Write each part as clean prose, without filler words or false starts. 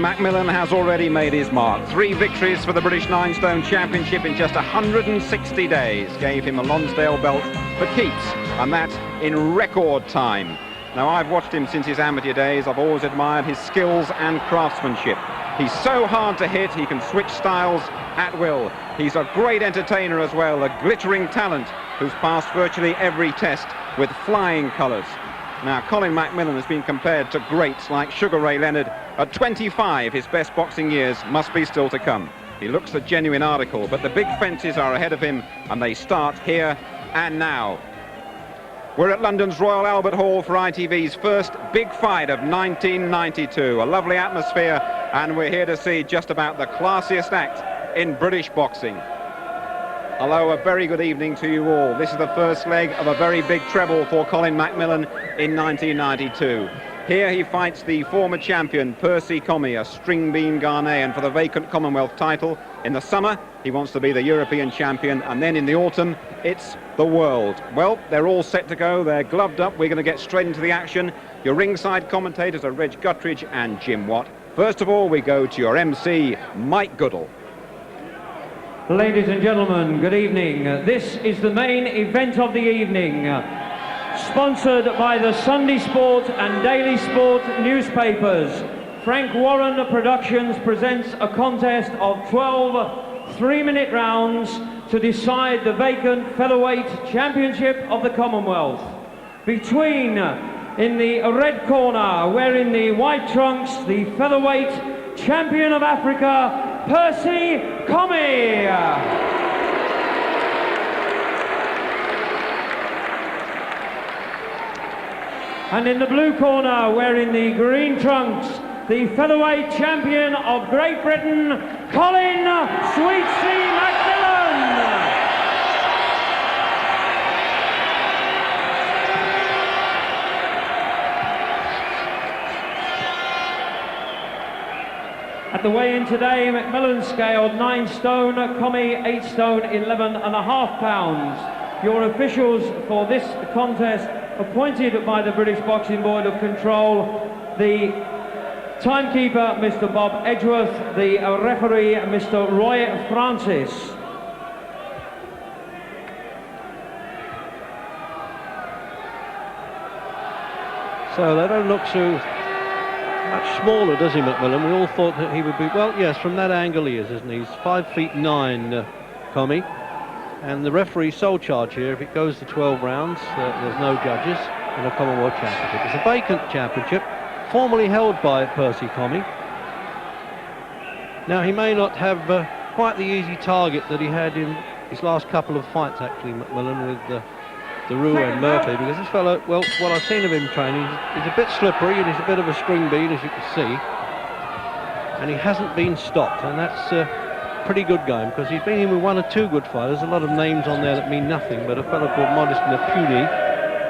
McMillan has already made his mark. 3 victories for the British 9-stone championship in just 160 days. Gave him a Lonsdale belt for keeps, and that in record time. Now, I've watched him since his amateur days. I've always admired his skills and craftsmanship. He's so hard to hit, he can switch styles at will. He's a great entertainer as well, a glittering talent who's passed virtually every test with flying colours. Now, Colin McMillan has been compared to greats like Sugar Ray Leonard. At 25, his best boxing years must be still to come. He looks a genuine article, but the big fences are ahead of him, and they start here and now. We're at London's Royal Albert Hall for ITV's first big fight of 1992. A lovely atmosphere, and we're here to see just about the classiest act in British boxing. Hello, a very good evening to you all. This is the first leg of a very big treble for Colin McMillan in 1992. Here he fights the former champion Percy Commey, a string bean Ghanaian, for the vacant Commonwealth title. In the summer, he wants to be the European champion, and then in the autumn, it's the world. Well, they're all set to go. They're gloved up. We're going to get straight into the action. Your ringside commentators are Reg Guttridge and Jim Watt. First of all, we go to your MC, Mike Goodall. Ladies and gentlemen, good evening. This is the main event of the evening, sponsored by the Sunday Sport and Daily Sport newspapers. Frank Warren Productions presents a contest of 12 3-minute rounds to decide the vacant featherweight championship of the Commonwealth. Between, in the red corner, wearing the white trunks, the featherweight champion of Africa, Percy Commey. And in the blue corner, wearing the green trunks, the featherweight champion of Great Britain, Colin Sweet C. McMillan. At the weigh-in today, McMillan scaled 9 stone, Commey 8 stone 11.5 pounds. Your officials for this contest, appointed by the British Boxing Board of Control, the timekeeper, Mr. Bob Edgeworth, the referee, Mr. Roy Francis. So they don't look so much smaller, does he, McMillan? We all thought that he would be, well, yes, from that angle he is, isn't he? He's 5'9", Commey. And the referee's sole charge here, if it goes to 12 rounds, there's no judges in a Commonwealth Championship. It's a vacant championship, formerly held by Percy Commey. Now, he may not have quite the easy target that he had in his last couple of fights, actually, McMillan, with Daru and Murphy, because this fellow, well, what I've seen of him training, he's a bit slippery and he's a bit of a string bean, as you can see. And he hasn't been stopped, and that's pretty good going, because he's been in with 1 or 2 good fighters. A lot of names on there that mean nothing, but a fellow called Modest Napuni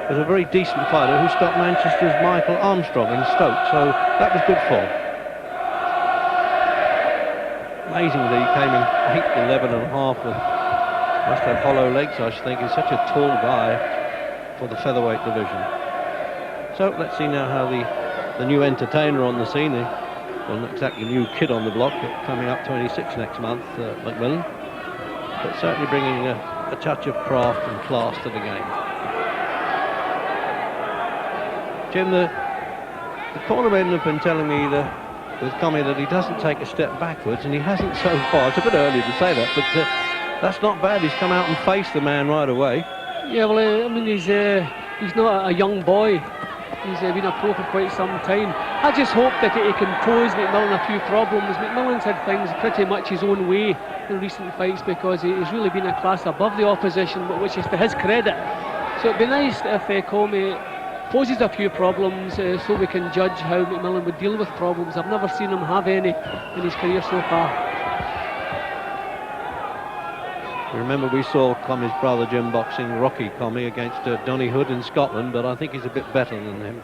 was a very decent fighter who stopped Manchester's Michael Armstrong in Stoke, so that was good form. Amazing that he came in 8'11.5" with must have hollow legs, I should think. He's such a tall guy for the featherweight division. So let's see now how the new entertainer on the scene, well, not exactly new kid on the block, coming up 26 next month, McMillan, but certainly bringing a touch of craft and class to the game. Jim, the cornermen have been telling me with Commey that he doesn't take a step backwards, and he hasn't so far. It's a bit early to say that, but that's not bad. He's come out and faced the man right away. Yeah, well, I mean, he's not a young boy. He's been a pro for quite some time. I just hope that he can pose McMillan a few problems. McMillan's had things pretty much his own way in recent fights, because he's really been a class above the opposition, which is to his credit. So it'd be nice if Commey poses a few problems so we can judge how McMillan would deal with problems. I've never seen him have any in his career so far. Remember, we saw Commey's brother Jim boxing Rocky Commey against Donny Hood in Scotland, but I think he's a bit better than him.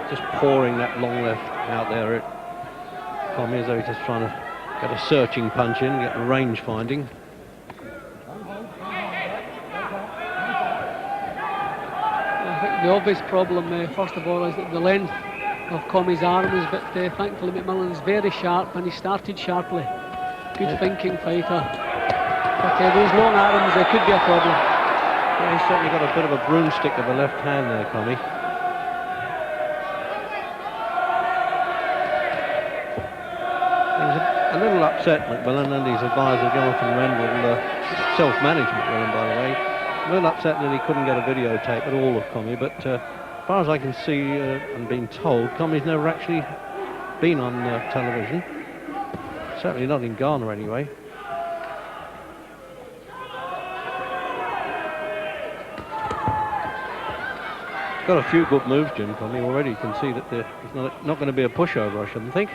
Just pouring that long left out there at Commey, as though he's just trying to get a searching punch in, get the range finding. the obvious problem, first of all, is that the length of Commey's arms, but thankfully McMillan's very sharp, and he started sharply. Good thinking fighter. But those long arms, they could be a problem. Yeah, he's certainly got a bit of a broomstick of a left hand there, Commey. A little upset, McMillan, and his advisor Jonathan Rendell, self-managed McMillan, by the way, a little upset that he couldn't get a videotape at all of Commey, but as far as I can see and been told, Commey's never actually been on television, certainly not in Ghana anyway. He's got a few good moves, Jim, Commey, already. You can see that he's not going to be a pushover, I shouldn't think.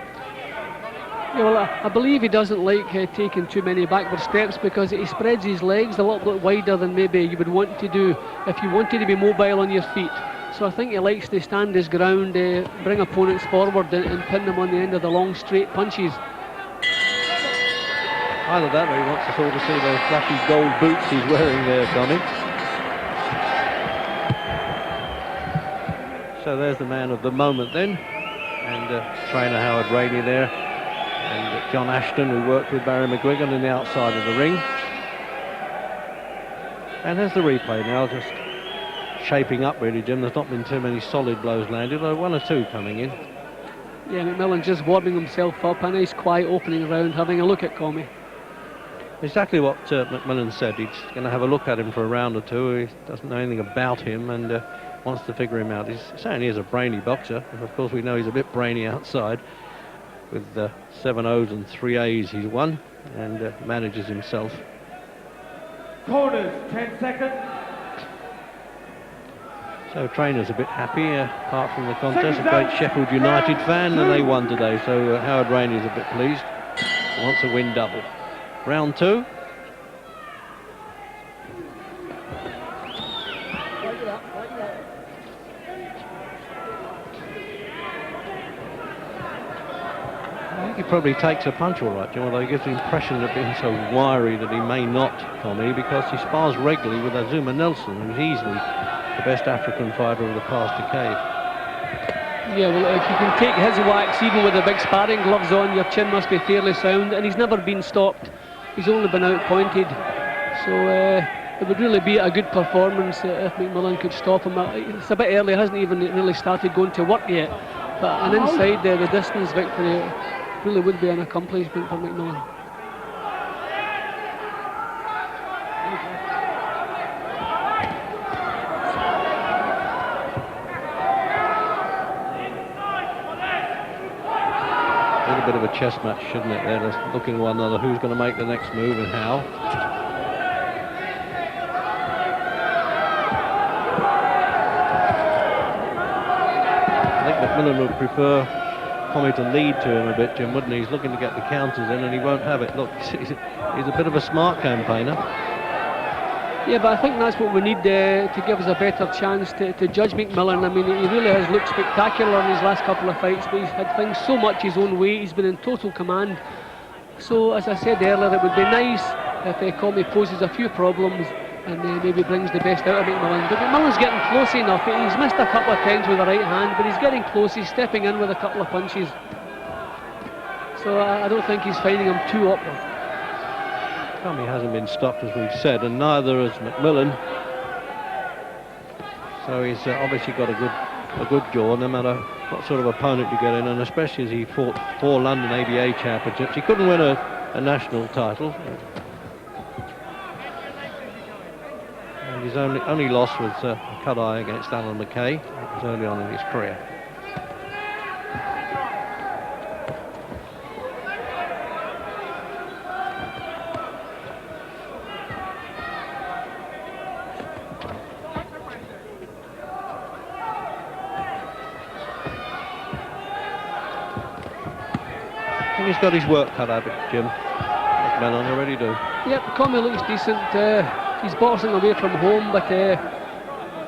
Yeah, well, I believe he doesn't like taking too many backward steps, because he spreads his legs a little bit wider than maybe you would want to do if you wanted to be mobile on your feet. So I think he likes to stand his ground, bring opponents forward and pin them on the end of the long straight punches. Either that, or he wants us all to see those flashy gold boots he's wearing there, Commey. So there's the man of the moment then, and trainer Howard Rainey there. And John Ashton, who worked with Barry McGuigan in the outside of the ring. And there's the replay now, just shaping up really, Jim. There's not been too many solid blows landed, though one or two coming in. Yeah, McMillan just warming himself up, a nice quiet opening round, having a look at Commey. Exactly what McMillan said. He's going to have a look at him for a round or two. He doesn't know anything about him and wants to figure him out. He's saying he is a brainy boxer. Of course, we know he's a bit brainy outside. With 7 O's and 3 A's he's won, and manages himself. Corners, 10 seconds. So trainer's a bit happy, apart from the contest. A great Sheffield United fan, and they won today, so Howard Rainey's a bit pleased. He wants a win double. Round 2. He probably takes a punch all right, Jim, although he gives the impression of being so wiry that he may not, Commey, because he spars regularly with Azuma Nelson, who's easily the best African fighter of the past decade. Yeah, well, if you can take his whacks, even with the big sparring gloves on, your chin must be fairly sound, and he's never been stopped. He's only been outpointed. So it would really be a good performance if McMillan could stop him. It's a bit early, hasn't even really started going to work yet, but an inside the distance victory really would be an accomplishment for McMillan. A little bit of a chess match, shouldn't it? They're just looking at one another, who's going to make the next move and how. I think McMillan would prefer Commey to lead to him a bit, Jim, wouldn't he? He's looking to get the counters in and he won't have it. Look, he's a bit of a smart campaigner. Yeah, but I think that's what we need to give us a better chance to judge McMillan. I mean, he really has looked spectacular in his last couple of fights, but he's had things so much his own way. He's been in total command. So, as I said earlier, it would be nice if Commey poses a few problems and maybe brings the best out of McMillan. But McMillan's getting close enough. He's missed a couple of times with the right hand, but he's getting close. He's stepping in with a couple of punches. So I don't think he's finding him too upward. Commey hasn't been stopped, as we've said, and neither has McMillan. So he's obviously got a good jaw, no matter what sort of opponent you get in, and especially as he fought 4 London ABA championships. He couldn't win a national title. And his only loss was a cut eye against Alan McKay. It was early on in his career. I think he's got his work cut out of it, Jim. McMillan already do. Yep, Commey looks decent. He's boxing away from home, but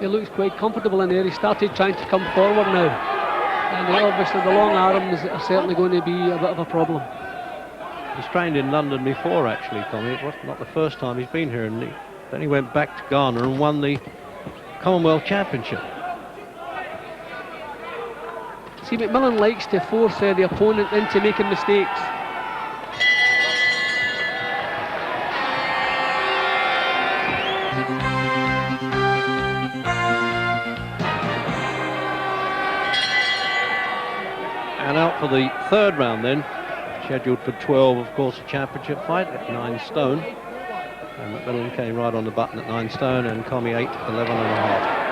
he looks quite comfortable in there. He started trying to come forward now, and obviously the long arms are certainly going to be a bit of a problem. He's trained in London before, actually, Commey. It was not the first time he's been here, and then he went back to Ghana and won the Commonwealth Championship. See, McMillan likes to force the opponent into making mistakes. And out for the third round then, scheduled for 12, of course, a championship fight at 9 stone. And McMillan came right on the button at 9 stone, and Commey 8, 11 and a half.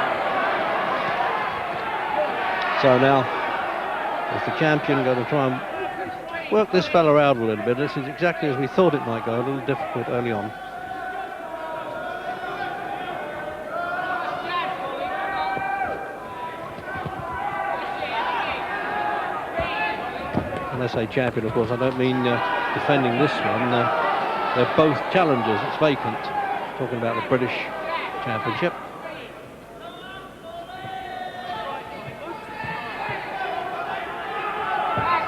So now, as the champion, going to try and work this fella out a little bit. This is exactly as we thought it might go, a little difficult early on. When I say champion, of course, I don't mean defending this one. They're both challengers. It's vacant. Talking about the British Championship.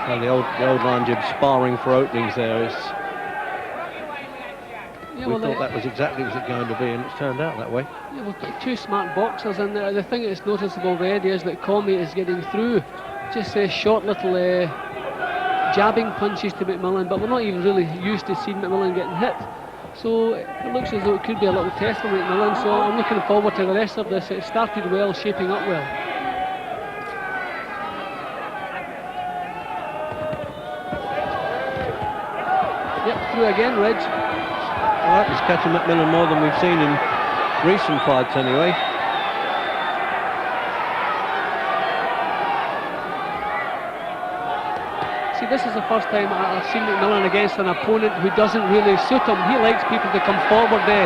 Well, the old line jib sparring for openings there is. Yeah, we thought that was exactly what it was going to be, and it's turned out that way. Yeah, we've got two smart boxers, and the thing that's noticeable already is that Commey is getting through just short little jabbing punches to McMillan, but we're not even really used to seeing McMillan getting hit. So it looks as though it could be a little test for McMillan, so I'm looking forward to the rest of this. It started well, shaping up well. Yep, through again, Reg. All right, he's catching McMillan more than we've seen in recent fights anyway. See, this is the first time I've seen McMillan against an opponent who doesn't really suit him. He likes people to come forward there,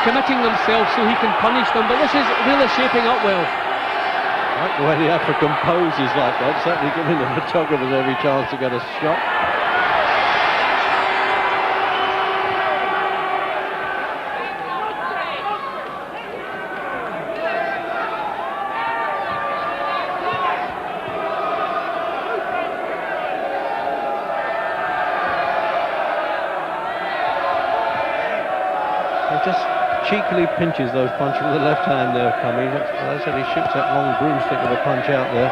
committing themselves so he can punish them, but this is really shaping up well. I like the way the African poses like that, certainly giving the photographers every chance to get a shot. Just cheekily pinches those punches with the left hand there, Commey. As I said, he shoots that long broomstick of a punch out there.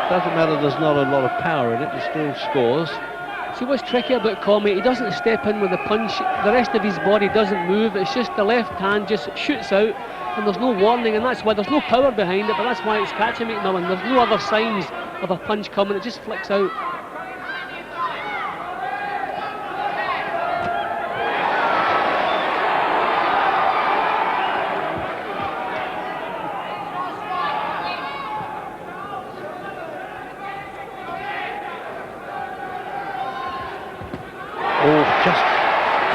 Doesn't matter, there's not a lot of power in it, he still scores. See, what's tricky about Commey, he doesn't step in with a punch, the rest of his body doesn't move, it's just the left hand just shoots out, and there's no warning, and that's why there's no power behind it, but that's why it's catching McMillan. There's no other signs of a punch coming, it just flicks out. Just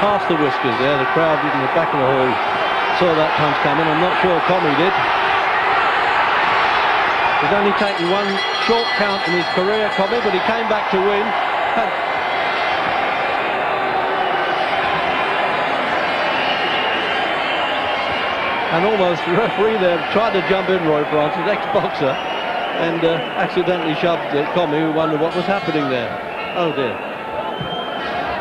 past the whiskers there. The crowd in the back of the hall saw that punch coming. I'm not sure Commey did. He's only taken one short count in his career, Commey, but he came back to win. And almost the referee there tried to jump in, Roy Francis, ex-boxer, and accidentally shoved Commey, who wondered what was happening there. Oh dear.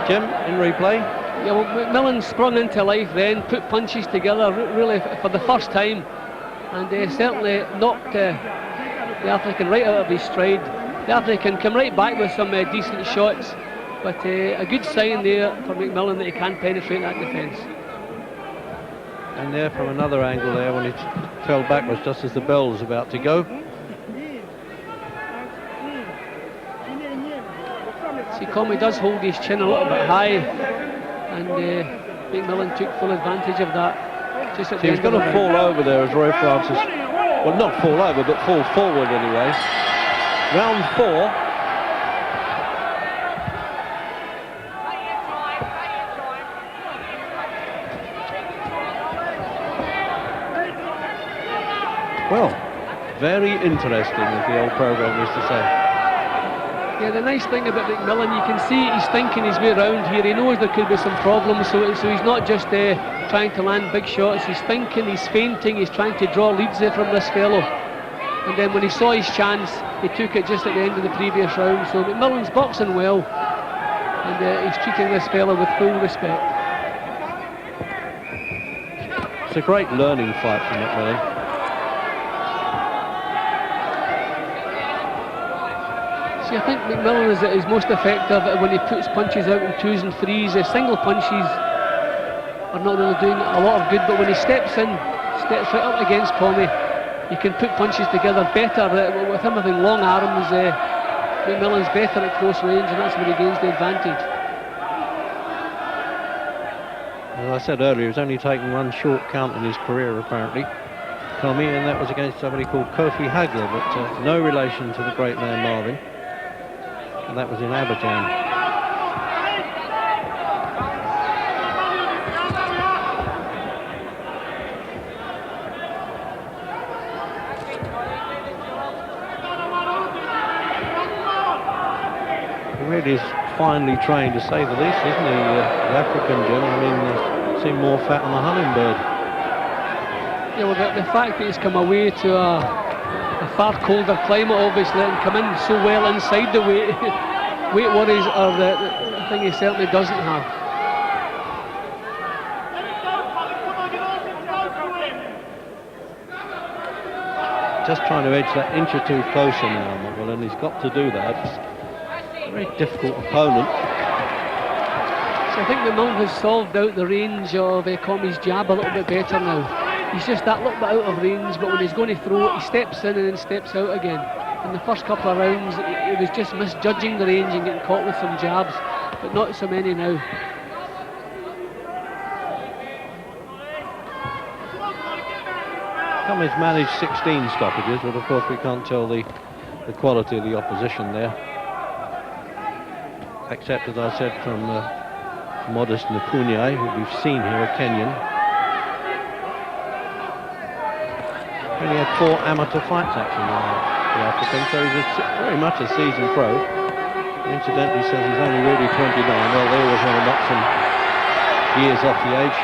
Jim, in replay? Yeah, well, McMillan sprung into life then, put punches together really for the first time, and certainly knocked the African right out of his stride. The African came right back with some decent shots, but a good sign there for McMillan that he can penetrate that defence. And there from another angle there when he fell backwards just as the bell was about to go. See, Commey does hold his chin a little bit high, and McMillan took full advantage of that. Just at he was going to fall over there as Roy Francis, well, not fall over, but fall forward anyway. Round 4. Well, very interesting, as the old programme used to say. Yeah, the nice thing about McMillan, you can see he's thinking his way around here. He knows there could be some problems, so he's not just trying to land big shots. He's thinking, he's feinting, he's trying to draw leads from this fellow. And then when he saw his chance, he took it just at the end of the previous round. So McMillan's boxing well, and he's treating this fellow with full respect. It's a great learning fight for McMillan. See, I think McMillan is most effective when he puts punches out in 2s and 3s. Single punches are not really doing a lot of good, but when he steps in, steps right up against Commey, he can put punches together better. With him having long arms, McMillan's better at close range, and that's where he gains the advantage. As I said earlier, he's only taken one short count in his career, apparently, Commey, and that was against somebody called Kofi Hagler, but no relation to the great man Marvin, and that was in Abidjan. He really is finely trained, to say the least, isn't he? The African Jim, I mean, seem more fat than a hummingbird. Yeah, well, the fact that he's come away to a far colder climate, obviously, and come in so well inside the weight worries are the thing he certainly doesn't have. Just trying to edge that inch or two closer now, well, and he's got to do that. It's a very difficult opponent. So I think McMillan has solved out the range of Commey's jab a little bit better now. He's just that little bit out of range, but when he's going to throw it, he steps in and then steps out again. In the first couple of rounds, he was just misjudging the range and getting caught with some jabs, but not so many now. Commey's managed 16 stoppages, but of course we can't tell the quality of the opposition there. Except, as I said, from Modest Napunye, who we've seen here, a Kenyan. Only had 4 amateur fights actually for the African, so he's very much a seasoned pro. Incidentally, says he's only really 29. Well, they always want to knock some years off the age.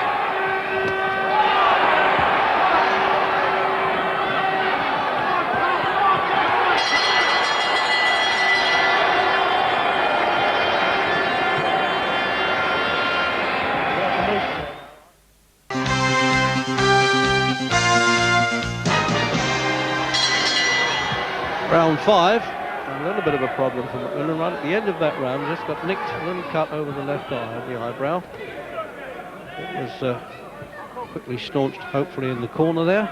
Round 5, a little bit of a problem for McMillan. Right at the end of that round, just got nicked, a little cut over the left eye, the eyebrow. It was quickly staunched, hopefully, in the corner there.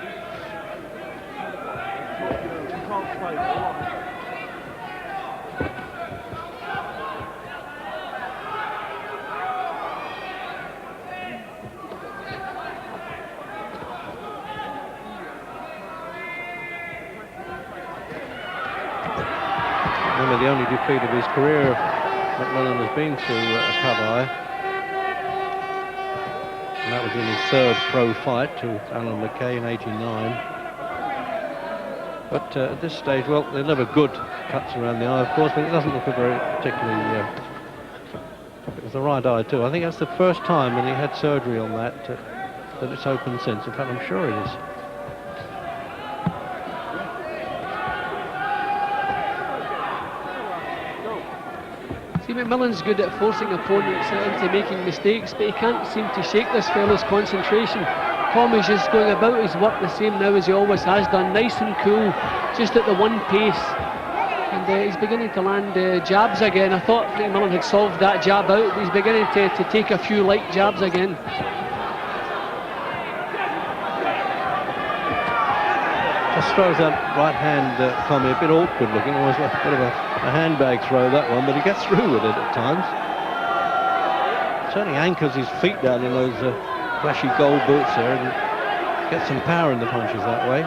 Remember, the only defeat of his career, McMillan has been to a cut eye. And that was in his 3rd pro fight to Alan McKay in '89. But at this stage, well, they're never good cuts around the eye, of course, but it doesn't look a very particularly... it was the right eye too. I think that's the first time when he had surgery on that that it's open since. In fact, I'm sure it is. See, McMillan's good at forcing opponents into making mistakes, but he can't seem to shake this fellow's concentration. Commey's just going about his work the same now as he always has done, nice and cool, just at the one pace. And he's beginning to land jabs again. I thought McMillan had solved that jab out, but he's beginning to take a few light jabs again. Just throws that right hand, Commey, a bit awkward looking, almost like a bit of a handbag throw, that one, but he gets through with it at times. Certainly anchors his feet down in those flashy gold boots there and gets some power in the punches that way.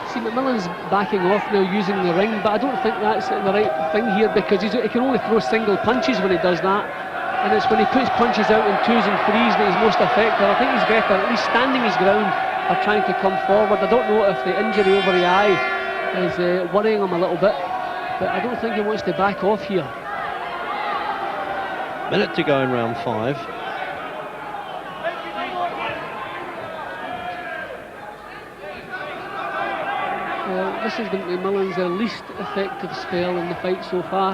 See, McMillan's backing off now using the ring, but I don't think that's the right thing here, because he can only throw single punches when he does that, and it's when he puts punches out in 2s and 3s that he's most effective. I think he's better at least standing his ground or trying to come forward. I don't know if the injury over the eye is worrying him a little bit, but I don't think he wants to back off here. Minute to go in round 5. This has been McMillan's least effective spell in the fight so far.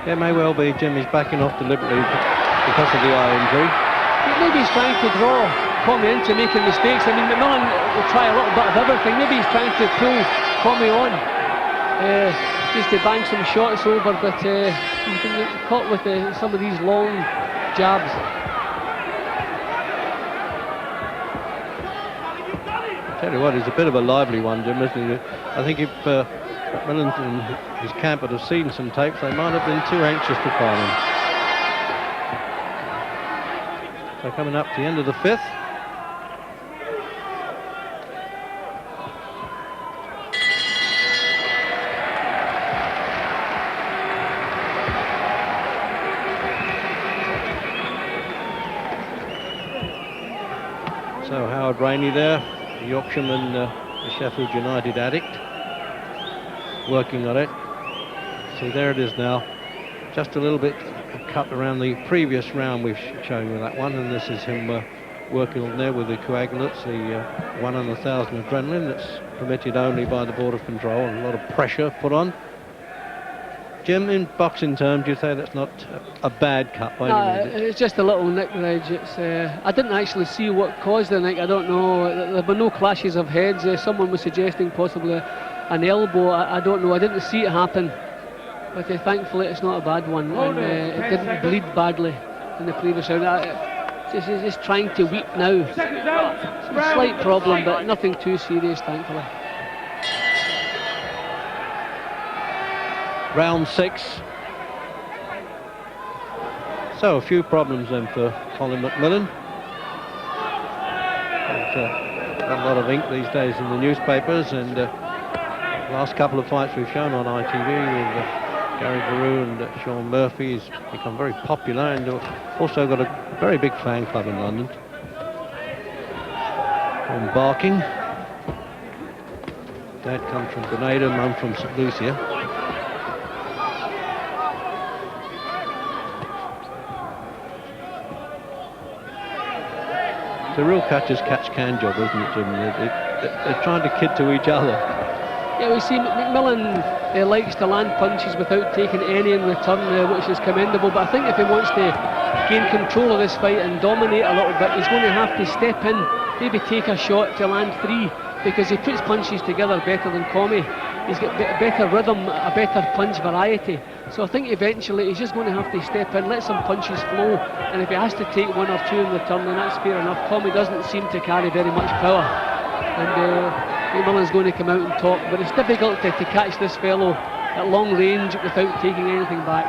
Yeah, may well be. Jim is backing off deliberately because of the eye injury. Maybe he's trying to draw Commey into making mistakes. I mean, McMillan will try a little bit of everything. Maybe he's trying to pull Commey on just to bang some shots over, but he's been caught with some of these long jabs. Tell you what, he's a bit of a lively one, Jim, isn't he? I think if McMillan and his camp had seen some tapes, they might have been too anxious to find him. So coming up to the end of the 5th. So Howard Rainey there, the Yorkshireman, the Sheffield United addict, working on it. See, there it is now, just a little bit cut around the previous round we've shown you that one, and this is him working on there with the coagulants, the 1 in 1,000 adrenaline that's permitted only by the Board of Control, and a lot of pressure put on. Jim, in boxing terms, do you say that's not a bad cut by any means? It's just a little nick, Reg. I didn't actually see what caused the nick. I don't know. There were no clashes of heads. Someone was suggesting possibly an elbow. I don't know. I didn't see it happen. But thankfully, it's not a bad one. And it didn't bleed badly in the previous round. He's just trying to weep now. It's a slight problem, but nothing too serious, thankfully. Round 6. So a few problems then for Colin McMillan. Got a lot of ink these days in the newspapers, and last couple of fights we've shown on ITV with Gary Carew and Sean Murphy, he's become very popular, and also got a very big fan club in London. From Barking. Dad comes from Grenada, mum from St Lucia. It's a real catch-can job, isn't it, Jim? They're trying to kid to each other. Yeah, we see McMillan likes to land punches without taking any in return, which is commendable. But I think if he wants to gain control of this fight and dominate a little bit, he's going to have to step in, maybe take a shot to land 3, because he puts punches together better than Commey. He's got a better rhythm, a better punch variety. So I think eventually he's just going to have to step in, let some punches flow, and if he has to take 1 or 2 in return, then that's fair enough. Commey doesn't seem to carry very much power, and McMillan's going to come out and talk, but it's difficult to catch this fellow at long range without taking anything back.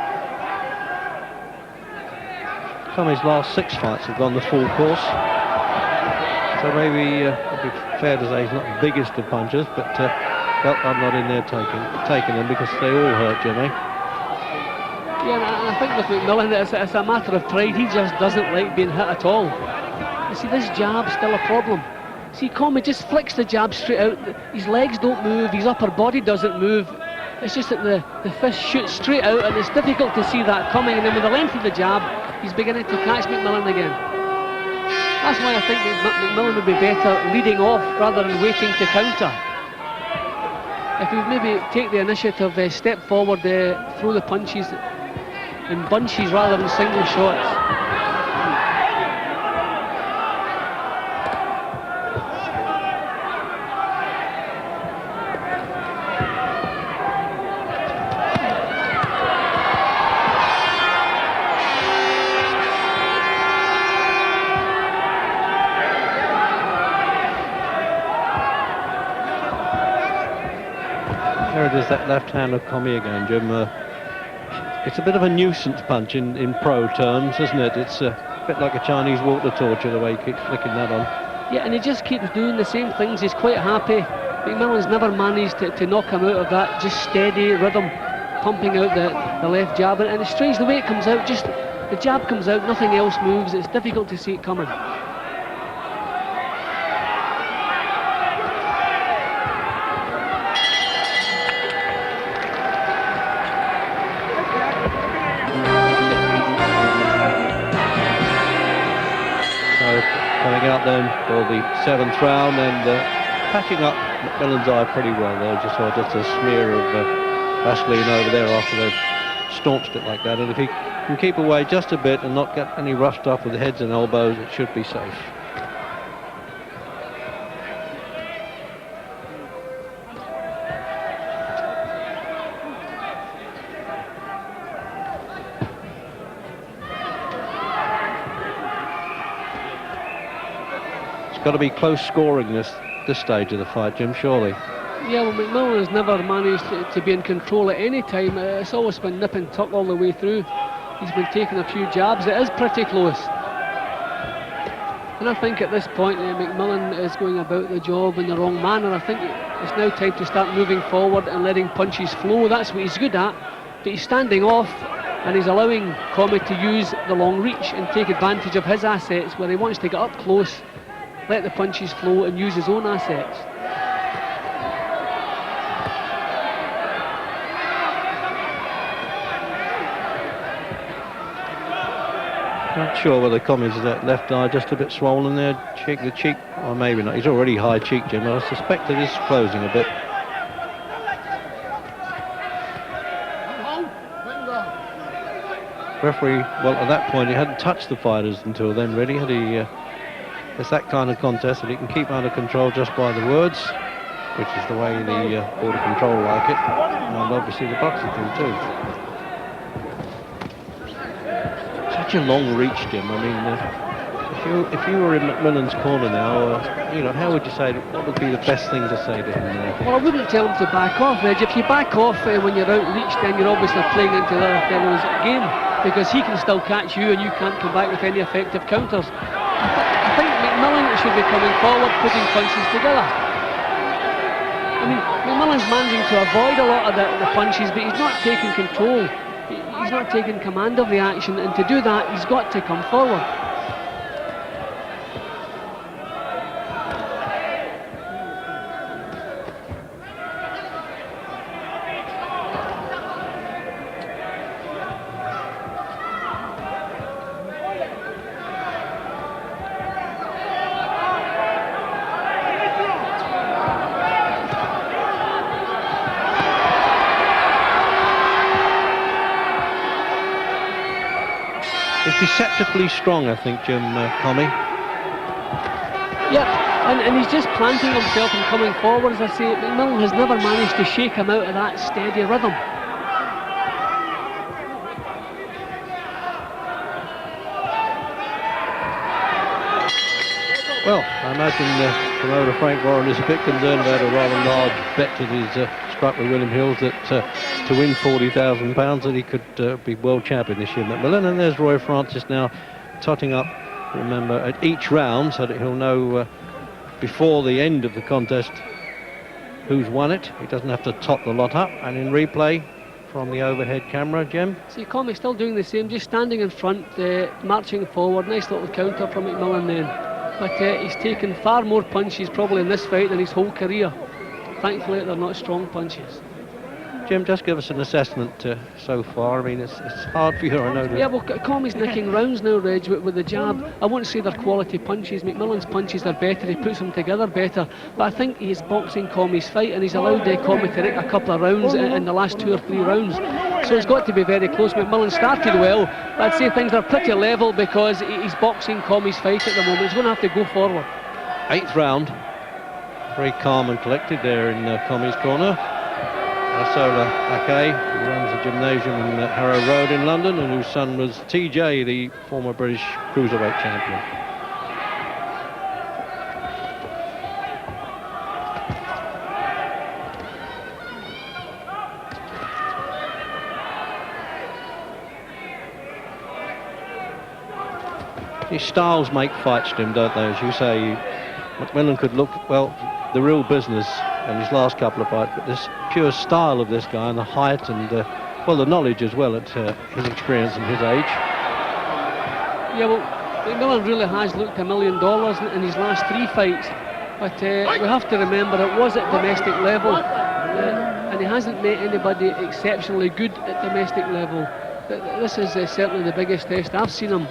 Commey's last 6 fights have gone the full course, so maybe it'd be fair to say he's not the biggest of punchers, but well, I'm not in there taking them because they all hurt, Jimmy. Yeah, and I think with McMillan, it's a matter of pride. He just doesn't like being hit at all. You see, this jab's still a problem. See, Commey just flicks the jab straight out. His legs don't move, his upper body doesn't move. It's just that the fist shoots straight out, and it's difficult to see that coming. And then with the length of the jab, he's beginning to catch McMillan again. That's why I think McMillan would be better leading off rather than waiting to counter. If he would maybe take the initiative, step forward, throw the punches in bunches rather than single shots. There it is, that left hand of Commey again, Jim. It's a bit of a nuisance punch in pro terms, isn't it? It's a bit like a Chinese water torture, the way he keeps flicking that on. Yeah, and he just keeps doing the same things. He's quite happy. McMillan's never managed to knock him out of that just steady rhythm, pumping out the left jab. And it's strange the way it comes out, just the jab comes out, nothing else moves. It's difficult to see it coming. Coming out then for the 7th round, and patching up McMillan's eye pretty well there. Just a smear of Vaseline over there after they've staunched it like that. And if he can keep away just a bit and not get any rough stuff with the heads and elbows, it should be safe. got to be close scoring this stage of the fight, Jim, surely. Yeah, well, McMillan has never managed to be in control at any time. It's always been nip and tuck all the way through. He's been taking a few jabs. It is pretty close. And I think at this point, McMillan is going about the job in the wrong manner. I think it's now time to start moving forward and letting punches flow. That's what he's good at. But he's standing off, and he's allowing Commey to use the long reach and take advantage of his assets, where he wants to get up close, let the punches flow, and use his own assets. Not sure whether Commey's left eye just a bit swollen there, the cheek, or maybe not. He's already high cheek, Jim. I suspect it is closing a bit. Referee, well, at that point he hadn't touched the fighters until then, really, had he? It's that kind of contest that he can keep under control just by the words, which is the way the Board of Control like it, and obviously the boxing do too. Such a long reach, Jim. I mean, if you were in McMillan's corner now, how would you say? What would be the best thing to say to him there? Well, I wouldn't tell him to back off, Reg. If you back off when you're out reach, then you're obviously playing into the other fellow's game, because he can still catch you and you can't come back with any effective counters. I think McMillan should be coming forward, putting punches together. I mean, McMillan's managing to avoid a lot of the punches, but he's not taking control. He's not taking command of the action, and to do that, he's got to come forward. Deceptively strong, I think, Jim, Commey. Yeah, and he's just planting himself and coming forward. As I say, McMillan has never managed to shake him out of that steady rhythm. Well, I imagine promoter Frank Warren is a bit concerned about a rather large bet that he's struck with William Hills, that to win £40,000 that he could be world champion this year, McMillan. And there's Roy Francis now totting up, remember, at each round, so that he'll know before the end of the contest who's won it. He doesn't have to tot the lot up. And in replay from the overhead camera, Jim. See, Commey still doing the same, just standing in front, marching forward. Nice little counter from McMillan then. But he's taken far more punches probably in this fight than his whole career. Thankfully, they're not strong punches. Jim, just give us an assessment so far. I mean, it's hard for you, I know. Yeah, well, Commey's nicking rounds now, Reg, with the jab. I won't say they're quality punches. McMillan's punches are better. He puts them together better. But I think he's boxing Commey's fight, and he's allowed Commey to nick a couple of rounds in the last 2 or 3 rounds. So it's got to be very close. McMillan started well, but I'd say things are pretty level because he's boxing Commey's fight at the moment. He's going to have to go forward. 8th round. Very calm and collected there in Commey's corner. Asola Ake, who runs a gymnasium in Harrow Road in London, and whose son was TJ, the former British cruiserweight champion. These styles make fights, Jim, don't they? As you say, McMillan could look, well, the real business in his last couple of fights, but this pure style of this guy and the height and, well, the knowledge as well at his experience and his age. Yeah, well, McMillan really has looked $1 million in his last 3 fights, but we have to remember it was at domestic level, and he hasn't met anybody exceptionally good at domestic level. This is certainly the biggest test I've seen him.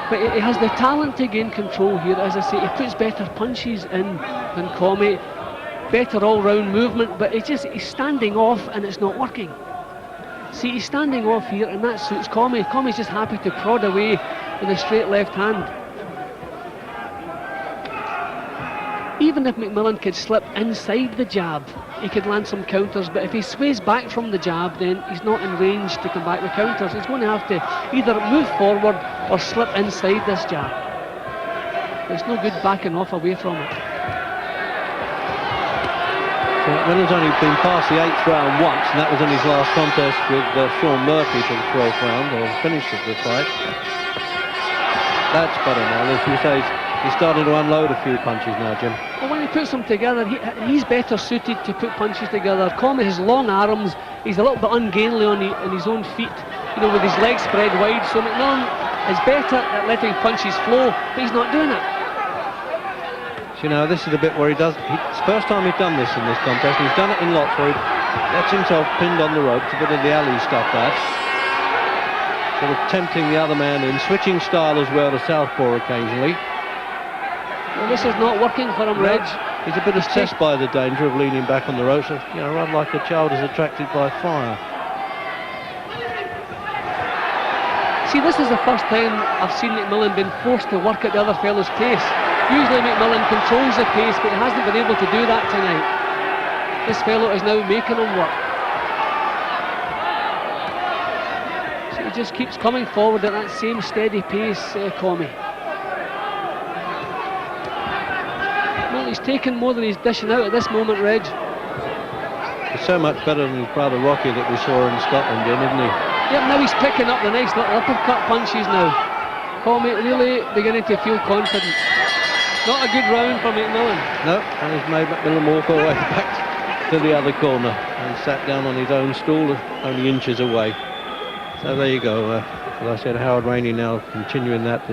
But he has the talent to gain control here. As I say, he puts better punches in than Commey, better all-round movement, but he's standing off and it's not working. See, he's standing off here and that suits Commey. Commey's just happy to prod away with a straight left hand. Even if McMillan could slip inside the jab, he could land some counters, but if he sways back from the jab, then he's not in range to come back with counters. He's going to have to either move forward or slip inside this jab. but it's no good backing off away from it. So McMillan's only been past the 8th round once, and that was in his last contest with Sean Murphy for the 12th round, or finish of the fight. That's better now. As you say, he's starting to unload a few punches now, Jim. Well, when he puts them together, he's better suited to put punches together. Commey has long arms, he's a little bit ungainly on his own feet, you know, with his legs spread wide, so McMillan is better at letting punches flow, but he's not doing it. You know, this is a bit where it's the first time he's done this in this contest. He's done it in lots where he lets himself pinned on the ropes, a bit of the alley stuff that. Sort of tempting the other man in, switching style as well to southpaw occasionally. Well, this is not working for him, Reg. He's a bit obsessed by the danger of leaning back on the ropes, you know, rather like a child is attracted by fire. See, this is the first time I've seen McMillan been forced to work at the other fellow's pace. Usually McMillan controls the pace, but he hasn't been able to do that tonight. This fellow is now making him work. So he just keeps coming forward at that same steady pace, Commey. Well, he's taken more than he's dishing out at this moment, Reg. He's so much better than his brother Rocky that we saw in Scotland, Jim, isn't he? Yep, now he's picking up the nice little uppercut punches now. Commey really beginning to feel confident. Not a good round for McMillan. No, and he's made McMillan walk all the way back to the other corner and sat down on his own stool only inches away. So there you go. As I said, Howard Rainey now continuing that.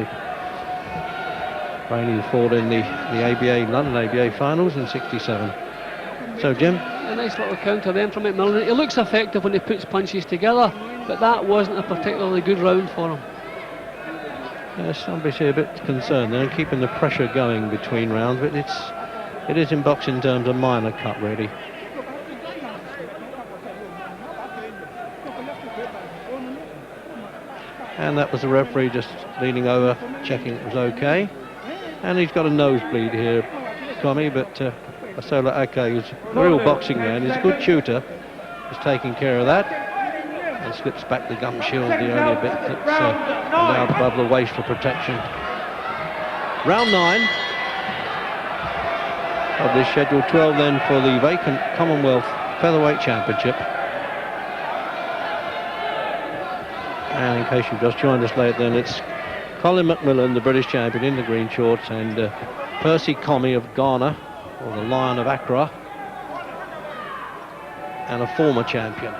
Rainey fought in the London ABA finals in '67. So, Jim? A nice little counter then from McMillan. He looks effective when he puts punches together, but that wasn't a particularly good round for him. Yes, obviously a bit concerned there, keeping the pressure going between rounds, but it is in boxing terms a minor cut, really. And that was the referee just leaning over, checking it was okay. And he's got a nosebleed here, Commey, but Asola Ake, who's a real boxing man, he's a good shooter, is taking care of that. And slips back the gum shield, the only bit that's allowed above the waist for protection. Round 9 of this schedule, 12 then for the vacant Commonwealth Featherweight Championship. And in case you've just joined us late then, it's Colin McMillan, the British champion in the green shorts, and Percy Commey of Ghana, or the Lion of Accra, and a former champion.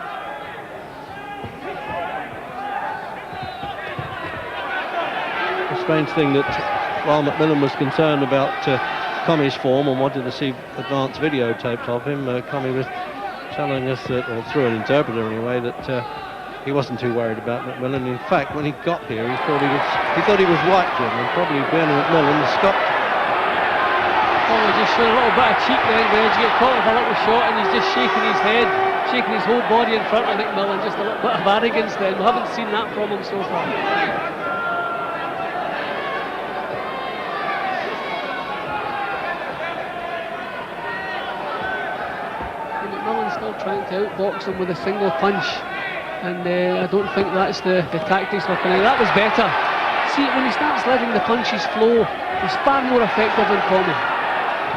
Strange thing that while McMillan was concerned about Commey's form and wanted to see advanced videotapes of him, Commey was telling us that, or through an interpreter anyway, that he wasn't too worried about McMillan. In fact, when he got here, he thought he was white, Jim, and probably Bernard McMillan stopped. Oh, just showing a little bit of cheek there, Reg. You get caught with a little shot and he's just shaking his head, shaking his whole body in front of McMillan. Just a little bit of arrogance then. We haven't seen that from him so far. Still trying to outbox him with a single punch, and I don't think that's the tactics for tonight. That was better. See, when he starts letting the punches flow, he's far more effective than Commey.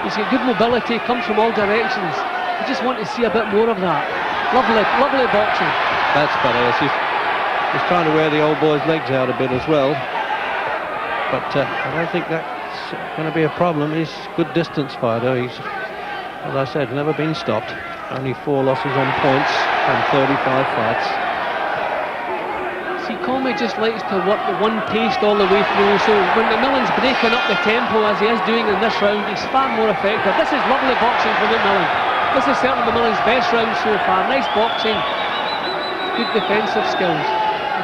He's got good mobility, comes from all directions. I just want to see a bit more of that. Lovely, lovely boxing. That's better. He's trying to wear the old boy's legs out a bit as well, but I don't think that's going to be a problem. He's a good distance fighter. He's, as I said, never been stopped. Only 4 losses on points from 35 fights. See, Commey just likes to work the one pace all the way through, so when McMillan's breaking up the tempo as he is doing in this round, he's far more effective. This is lovely boxing for McMillan. This is certainly McMillan's best round so far. Nice boxing, good defensive skills.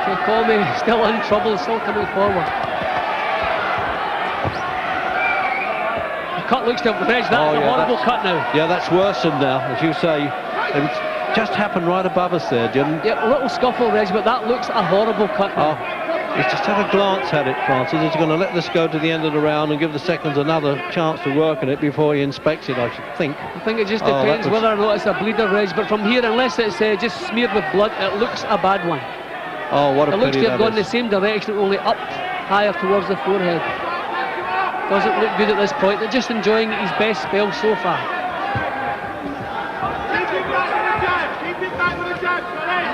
Okay, Commey still in trouble, still coming forward. Cut looks to have edged. That's a horrible cut now. Yeah, that's worsened now, as you say. It just happened right above us there, Jim. Yeah, a little scuffle, Reg, but that looks a horrible cut now. He's just had a glance at it, Francis. He's going to let this go to the end of the round and give the seconds another chance to work on it before he inspects it, I should think. I think it just depends whether or not it's a bleeder, Reg, but from here, unless it's just smeared with blood, it looks a bad one. Oh, what a pity. It looks to have gone the same direction, only up higher towards the forehead. doesn't look good at this point. They're just enjoying his best spell so far. Keep it back with the jab, keep it back with the jab,